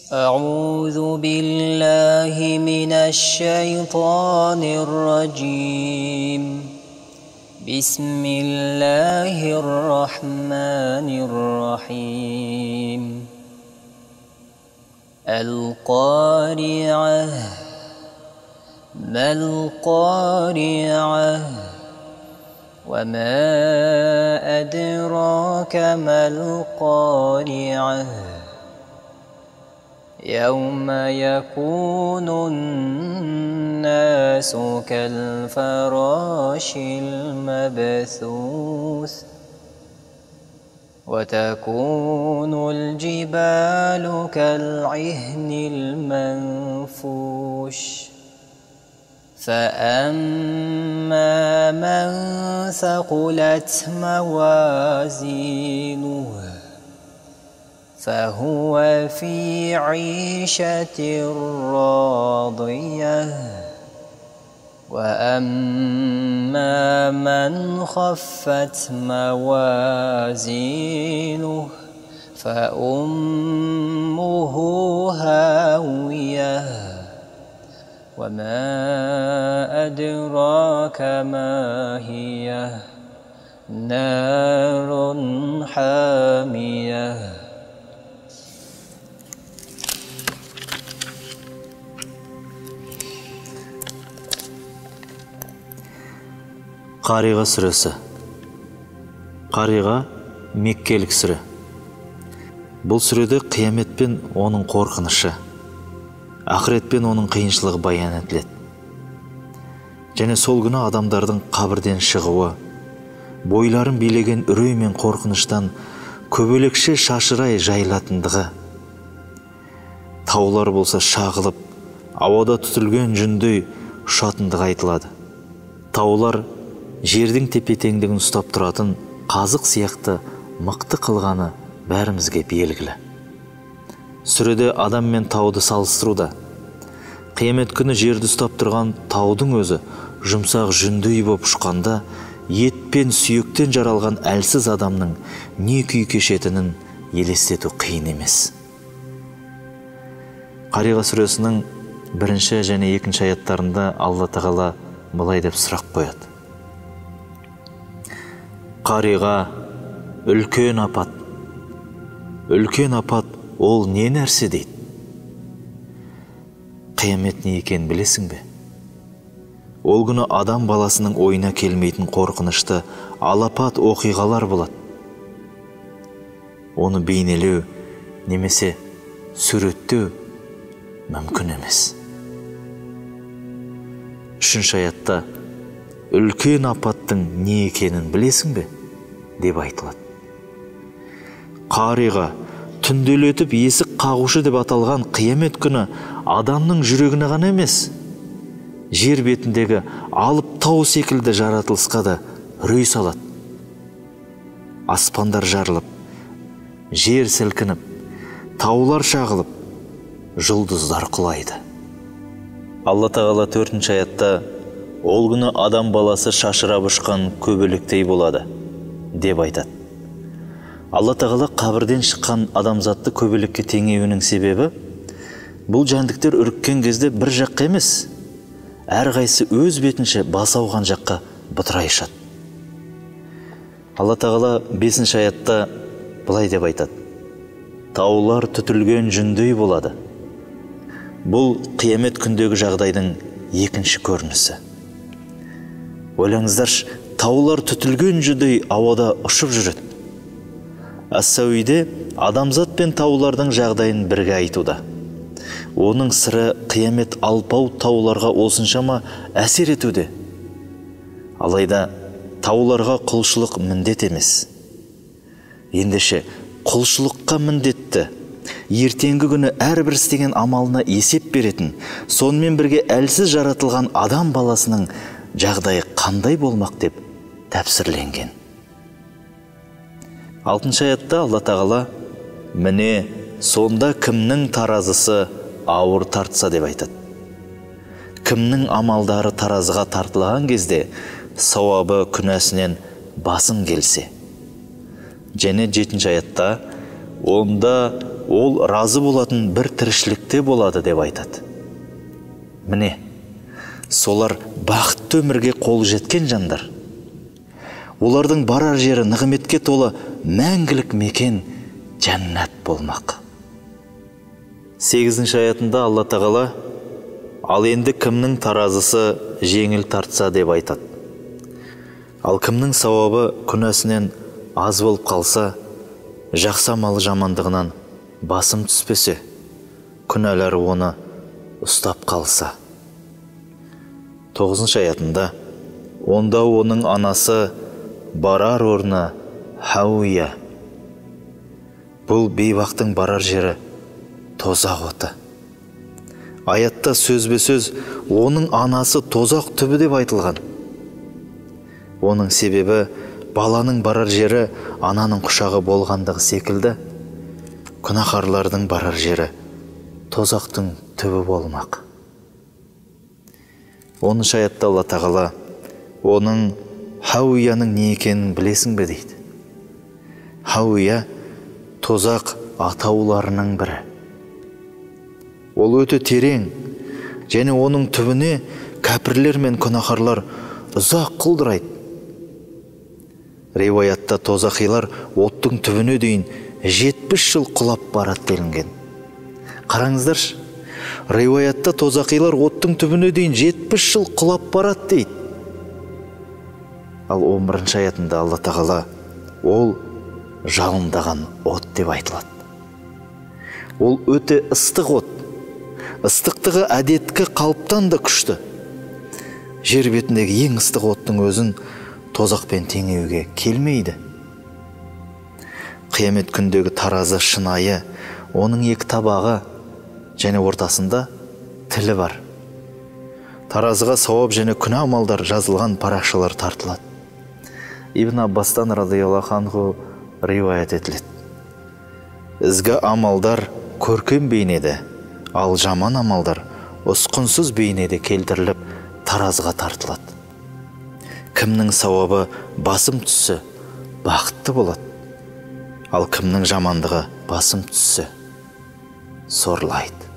أعوذ بالله من الشيطان الرجيم بسم الله الرحمن الرحيم القارعة ما القارعة وما أدراك ما القارعة يوم يكون الناس كالفراش المبثوث وتكون الجبال كالعهن المنفوش فأما من ثقلت موازينه فهو في عيشة راضية وأما من خفت موازينه فأمه هاوية وما أدراك ما هي نار حامية. Қариға сүресі. Қариға Меккелік сүре. Бұл сүреде қиямет пен оның қорқынышы, ақырет пен оның қиыншылығы баян етіледі. Және сол күні адамдардың қабірден шығуы, бойларын билеген үрей мен қорқыныштан көбелекше шашырай жайылатындығы, таулар болса шағылып, ауада түтілген жүндей ұшатындығы айтылады. Таулар жердің тепе-теңдігін ұстап тұратын қазық сияқты мықты қылғаны бәрімізге белгілі. Сүреде адам мен тауды салыстыруда. Қиямет күні жерді ұстап тұрған таудың өзі жұмсақ жүндей боп ұшқанда, ет пен сүйектен жаралған әлсіз адамның не күй кешетінін елестету қиын емес. Қариға сүресінің 1 және 2 аяттарында Алла Тағала былай деп сұрақ қояды. Қариға үлкен апат. Үлкен апат ол не нәрсе дейді? Қиямет не екен білесің бе? Ол күні адам баласының ойына келмейтін қорқынышты алапат оқиғалар болады. Оны бейнелеу немесе суреттеу мүмкін емес. 3 аятта үлкен апаттың не екенін білесің бе? Деп айтылады. Қариға түнделетіп есік қағушы деп аталған қиямет күні адамның жүрегіне ғана емес, жер бетіндегі алып тау секілді жаратылысқа да үрей салады. Аспандар жарылып, жер сілкініп, таулар шағылып, жұлдыздар құлайды. Алла Тағала 4 аятта ол күні адам баласы шашырап ұшқан көбелектей болады деп айтады. Алла Тағала қабірден шыққан адамзатты көбелекке теңеуінің себебі, бұл жәндіктер үріккен кезде бір жаққа емес, әрқайсысы өз бетінше бас ауған жаққа бытырай ұшады. Алла Тағала 5 аятта былай деп айтады. Таулар түтілген жүндей болады. Бұл қиямет күндегі жағдайдың екінші көрінісі. Ойлаңыздаршы, таулар түтілген жүндей ауада ұшып жүреді. Ас-Сауиде адамзат пен таулардың жағдайын бірге айтуда. Оның сыры қиямет алпауыт тауларға осыншама әсер етуде. Алайда тауларға құлшылық міндет емес. Ендеше құлшылыққа міндетті, ертеңгі күні әрбір істеген амалына есеп беретін, сонымен бірге әлсіз жаратылған адам баласының жағдайы қандай болмақ деп тәпсірленген. 6 аятта Алла Тағала міне сонда кімнің таразысы ауыр тартса деп айтады. Кімнің амалдары таразыға тартылған кезде сауабы күнәсінен басым келсе. Және 7 аятта онда ол разы болатын бір тіршілікте болады деп айтады. Міне, солар бақытты өмірге қол жеткен жандар. Олардың барар жері нығметке толы мәңгілік мекен жәннат болмақ. 8-ші аятында Алла тағала ал енді кімнің таразысы жеңіл тартса деп айтады. Ал кімнің сауабы күнәсінен аз болып қалса, жақсы амалы жамандығынан басым түспесе, күнәлары оны ұстап қалса. 9-ші аятында онда оның анасы барар орны Хауия. Бұл бейбақтың барар жері тозақ оты. Аятта сөзбе-сөз оның анасы тозақ түбі деп айтылған. Оның себебі баланың барар жері ананың құшағы болғандығы секілді, күнәһарлардың барар жері тозақтың түбі болмақ. 10-ші аятта Алла тағала оның Хауияның не екенін білесің бе дейді. Хауия тозақ атауларының бірі. Ол өте терең, және оның түбіне кәпірлер мен күнәһарлар ұзақ құлдырайды. Риуаятта тозақилар оттың түбіне дейін 70 жыл құлап барады делінген. Қараңыздаршы, риуаятта тозақилар оттың түбіне дейін 70 жыл құлап барады дейді. Ал 11-ші аятында Алла тағала ол жалындаған от деп айтылады. Ол өте ыстық от. Ыстықтығы әдеткі қалыптан да күшті. Жер бетіндегі ең ыстық оттың өзін тозақпен теңеуге келмейді. Қиямет күндегі таразы шынайы, оның екі табағы және ортасында тілі бар. Таразыға сауап және күнә амалдар жазылған парақшалар тартылады. Ибн Аббастан радиаллаху анху риуаят етіледі. Ізгі амалдар көркем бейнеде, ал жаман амалдар ұсқынсыз бейнеде келтіріліп таразыға тартылады. Кімнің сауабы басым түссе, бақытты болады. Ал кімнің жамандығы басым түссе, сорлайды.